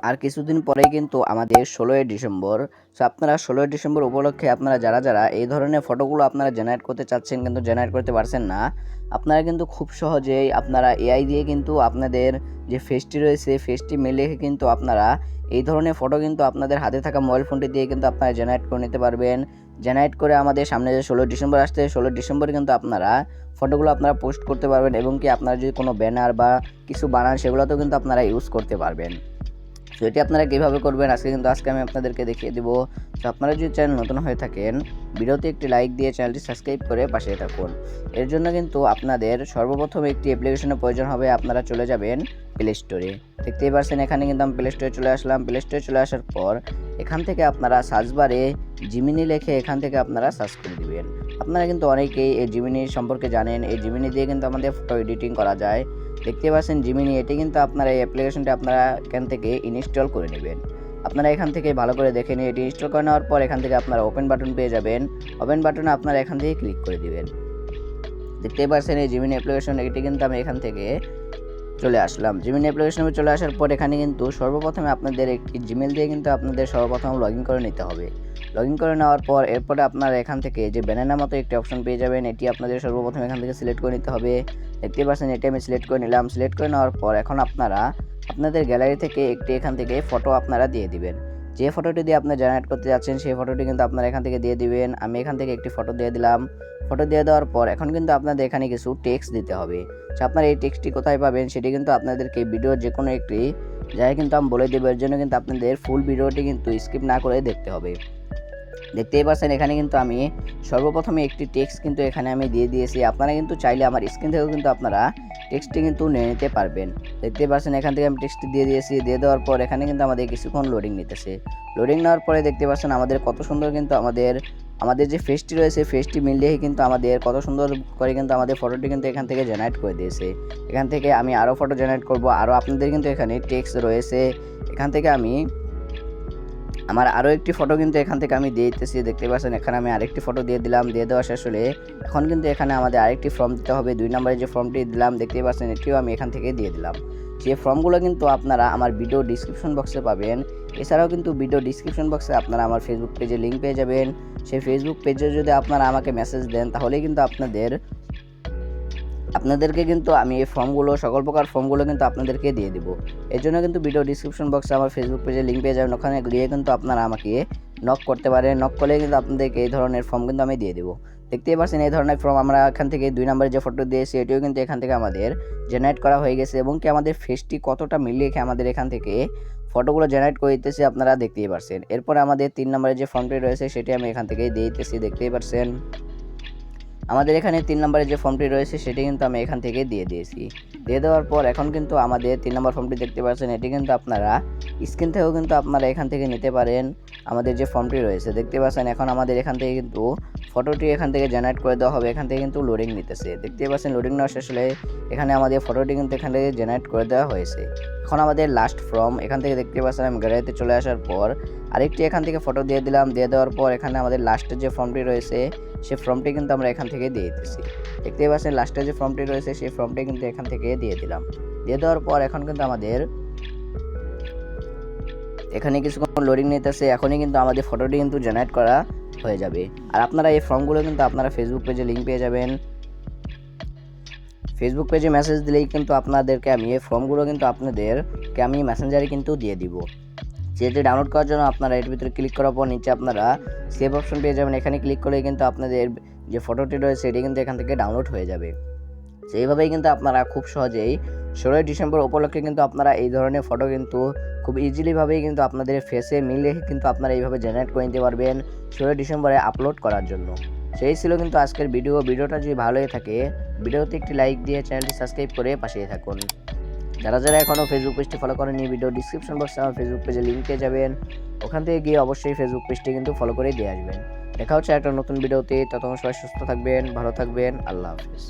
আর কিছুদিন পরেই কিন্তু আমাদের 16ই ডিসেম্বর। সো আপনারা 16ই ডিসেম্বর উপলক্ষে আপনারা যারা এই ধরনের ফটোগুলো আপনারা জেনারেট করতে চাচ্ছেন কিন্তু জেনারেট করতে পারছেন না, আপনারা কিন্তু খুব সহজেই আপনারা এআই দিয়ে কিন্তু আপনাদের যে ফেসটি রয়েছে ফেসটি মিলিয়ে কিন্তু আপনারা এই ধরনের ফটো কিন্তু আপনাদের হাতে থাকা মোবাইল ফোনটি দিয়ে কিন্তু আপনারা জেনারেট করে নিতে পারবেন। জেনারেট করে আমাদের সামনে যে 16ই ডিসেম্বর আসছে 16ই ডিসেম্বরে কিন্তু আপনারা ফটোগুলো আপনারা পোস্ট করতে পারবেন এবং কি আপনারা যদি কোনো ব্যানার বা কিছু বানান সেগুলোতেও কিন্তু আপনারা ইউজ করতে পারবেন। তো এটি আপনারা কীভাবে করবেন আজকে আমি আপনাদেরকে দেখিয়ে দেবো। তো আপনারা যদি চ্যানেল নতুন হয়ে থাকেন ভিডিওতে একটি লাইক দিয়ে চ্যানেলটি সাবস্ক্রাইব করে পাশে থাকুন। এর জন্য কিন্তু আপনাদের সর্বপ্রথম একটি অ্যাপ্লিকেশনের প্রয়োজন হবে। আপনারা চলে যাবেন প্লে স্টোরে। দেখতেই পাচ্ছেন এখানে কিন্তু আমি প্লে স্টোরে চলে আসলাম। প্লে স্টোরে চলে আসার পর এখান থেকে আপনারা সার্চ বারে জিমিনি লিখে এখান থেকে আপনারা সার্চ করে দিবেন। আপনারা কিন্তু অনেকেই এই জিমিনি সম্পর্কে জানেন। এই জিমিনি দিয়ে কিন্তু আমাদের ফটো এডিটিং করা যায়। দেখতে পাচ্ছেন জিমিনি, এটি কিন্তু আপনারা এই অ্যাপ্লিকেশনটি আপনারা এখান থেকে ইনস্টল করে নেবেন। আপনারা এখান থেকে ভালো করে দেখে নিয়ে এটি ইনস্টল করে নেওয়ার পর এখান থেকে আপনারা ওপেন বাটন পেয়ে যাবেন। ওপেন বাটনে আপনারা এখান থেকে ক্লিক করে দিবেন। দেখতে পাচ্ছেন এই জিমিনি অ্যাপ্লিকেশন, এটি কিন্তু আমি এখান থেকে চলে আসলাম। জিমেইল অ্যাপ্লিকেশনে চলে আসার পর এখানে কিন্তু সর্বপ্রথমে আপনাদের একটি জিমেইল দিয়ে কিন্তু আপনাদের সর্বপ্রথম লগইন করে নিতে হবে। লগইন করে নেওয়ার পর এরপরে আপনারা এখান থেকে যে ব্যানার মতো একটি অপশন পেয়ে যাবেন, এটি আপনাদের সর্বপ্রথম এখান থেকে সিলেক্ট করে নিতে হবে। দেখতে পাচ্ছেন এটি আমি সিলেক্ট করে নিলাম। সিলেক্ট করে নেওয়ার পর এখন আপনারা আপনাদের গ্যালারি থেকে একটি এখান থেকে ফটো আপনারা দিয়ে দিবেন। যে ফটোটি দিয়ে আপনি জেনারেট করতে যাচ্ছেন সেই ফটোটি কিন্তু আপনারা এখান থেকে দিয়ে দিবেন। আমি এখান থেকে একটি ফটো দিয়ে দিলাম। ফটো দিয়ে দেওয়ার পর এখন কিন্তু আপনাদের এখানে কিছু টেক্সট দিতে হবে। আপনারা এই টেক্সটটি কোথায় পাবেন সেটি কিন্তু আপনাদেরকে ভিডিওর যে কোনো একটি জায়গায় কিন্তু আমি বলে দেবো। এর জন্য কিন্তু আপনাদের ফুল ভিডিওটি কিন্তু স্কিপ না করে দেখতে হবে। দেখতেই পাচ্ছেন এখানে কিন্তু আমি সর্বপ্রথমে একটি টেক্সট কিন্তু এখানে আমি দিয়ে দিয়েছি। আপনারা কিন্তু চাইলে আমার স্ক্রিন থেকেও কিন্তু আপনারা টেক্সটটি কিন্তু নিয়ে নিতে পারবেন। দেখতেই পাচ্ছেন এখান থেকে আমি টেক্সটটি দিয়ে দিয়েছি। দিয়ে দেওয়ার পর এখানে কিন্তু আমাদের কিছুক্ষণ লোডিং নিতেছে। লোডিং নেওয়ার পরে দেখতে পাচ্ছেন আমাদের কত সুন্দর কিন্তু আমাদের যে ফেসটি রয়েছে ফেসটি মিলিয়ে কিন্তু আমাদের কত সুন্দর করে কিন্তু আমাদের ফটোটি কিন্তু এখান থেকে জেনারেট করে দিয়েছে। এখান থেকে আমি আরও ফটো জেনারেট করব। আরও আপনাদের কিন্তু এখানে টেক্সট রয়েছে। এখান থেকে আমি আমার আরও একটি ফটো কিন্তু এখান থেকে আমি দিয়ে দিতেছি। দেখতে পাচ্ছেন এখানে আমি আরেকটি ফটো দিয়ে দিলাম। দিয়ে দেওয়া শেষ হলে এখন কিন্তু এখানে আমাদের আরেকটি ফর্ম দিতে হবে। 2 নম্বরে যে ফর্মটি দিলাম দেখতেই পাচ্ছেন এটিও আমি এখান থেকে দিয়ে দিলাম। সেই ফর্মগুলো কিন্তু আপনারা আমার ভিডিও ডিসক্রিপশন বক্সে পাবেন। এছাড়াও কিন্তু ভিডিও ডিসক্রিপশন বক্সে আপনারা আমার ফেসবুক পেজে লিঙ্ক পেয়ে যাবেন। সেই ফেসবুক পেজে যদি আপনারা আমাকে মেসেজ দেন তাহলেই কিন্তু আপনাদেরকে কিন্তু আমি এই ফর্মগুলো সকল প্রকার ফর্মগুলো কিন্তু আপনাদেরকে দিয়ে দেবো। এর জন্য কিন্তু ভিডিও ডিসক্রিপশন বক্সে আমার ফেসবুক পেজে লিঙ্ক পেয়ে যাবেন। ওখানে গিয়ে কিন্তু আপনারা আমাকে নক করতে পারেন। নক করলে কিন্তু আপনাদেরকে এই ধরনের ফর্ম কিন্তু আমি দিয়ে দেবো। দেখতেই পাচ্ছেন এই ধরনের ফর্ম আমরা এখান থেকে 2 নম্বরে যে ফটো দিয়েছি এটিও কিন্তু এখান থেকে আমাদের জেনারেট করা হয়ে গেছে এবং কি আমাদের ফেসটি কতটা মিলিয়ে আমাদের এখান থেকে ফটোগুলো জেনারেট করে দিতেছি আপনারা দেখতেই পাচ্ছেন। এরপরে আমাদের 3 নম্বরে যে ফর্মটি রয়েছে সেটি আমি এখান থেকে দিয়ে দিতেছি। দেখতেই পাচ্ছেন আমাদের এখানে 3 নম্বরে যে ফর্মটি রয়েছে সেটি কিন্তু আমি এখান থেকে দিয়ে দিয়েছি। দিয়ে দেওয়ার পর এখন কিন্তু আমাদের 3 নম্বর ফর্মটি দেখতে পাচ্ছেন, এটি কিন্তু আপনারা স্ক্রিন থেকেও কিন্তু আপনারা এখান থেকে নিতে পারেন। আমাদের যে ফর্মটি রয়েছে দেখতে পাচ্ছেন এখন আমাদের এখান থেকে কিন্তু ফটোটি এখান থেকে জেনারেট করে দেওয়া হবে। এখান থেকে কিন্তু লোডিং নিতেছে। দেখতে পাচ্ছেন লোডিং নেওয়া শেষ হলে এখানে আমাদের ফটোটি কিন্তু এখান থেকে জেনারেট করে দেওয়া হয়েছে। এখন আমাদের লাস্ট ফর্ম এখান থেকে দেখতে পাচ্ছেন আমি গ্যালারিতে চলে আসার পর আরেকটি এখান থেকে ফটো দিয়ে দিলাম। দিয়ে দেওয়ার পর এখানে আমাদের লাস্টের যে ফর্মটি রয়েছে সেই ফর্মটি কিন্তু আমরা এখান থেকে দিয়ে দিতেছি। দেখতে পাচ্ছেন লাস্টের যে ফর্মটি রয়েছে সেই ফর্মটি কিন্তু এখান থেকে দিয়ে দিলাম। দিয়ে দেওয়ার পর এখন কিন্তু আমাদের এখানে কিছুক্ষণ লোডিং নিতেছে। এখনই কিন্তু আমাদের ফটোটি কিন্তু জেনারেট করা হয়ে যাবে। আর আপনারা এই ফর্মগুলো কিন্তু আপনারা ফেসবুক পেজে লিঙ্ক পেয়ে যাবেন। ফেসবুক পেজে মেসেজ দিলেই কিন্তু আপনাদেরকে আমি এই ফর্মগুলো কিন্তু আপনাদেরকে আমি মেসেঞ্জারে কিন্তু দিয়ে দিব। যেটি ডাউনলোড করার জন্য আপনারা এর ভিতরে ক্লিক করার পর নিচে আপনারা সেভ অপশন পেয়ে যাবেন। এখানে ক্লিক করলে কিন্তু আপনাদের যে ফটোটি রয়েছে এটি কিন্তু এখান থেকে ডাউনলোড হয়ে যাবে। সেইভাবেই কিন্তু আপনারা খুব সহজেই 16ই ডিসেম্বর উপলক্ষে কিন্তু আপনারা এই ধরনের ফটো কিন্তু খুব ইজিলিভাবেই কিন্তু আপনাদের ফেসে মিলে কিন্তু আপনারা এইভাবে জেনারেট করে নিতে পারবেন 16ই ডিসেম্বরে আপলোড করার জন্য। সেই ছিল কিন্তু আজকের ভিডিওটা যদি ভালো হয়ে থাকে ভিডিওতে একটি লাইক দিয়ে চ্যানেলটি সাবস্ক্রাইব করে পাশে থাকুন। যারা এখনও ফেসবুক পেজটি ফলো করেননি ভিডিও ডিসক্রিপশন বক্সে আমার ফেসবুক পেজে লিঙ্ক পেয়ে যাবেন। ওখান থেকে গিয়ে অবশ্যই ফেসবুক পেজটি কিন্তু ফলো করে দিয়ে আসবেন। দেখা হচ্ছে একটা নতুন ভিডিওতে। ততক্ষণ সবাই সুস্থ থাকবেন, ভালো থাকবেন। আল্লাহ হাফেজ।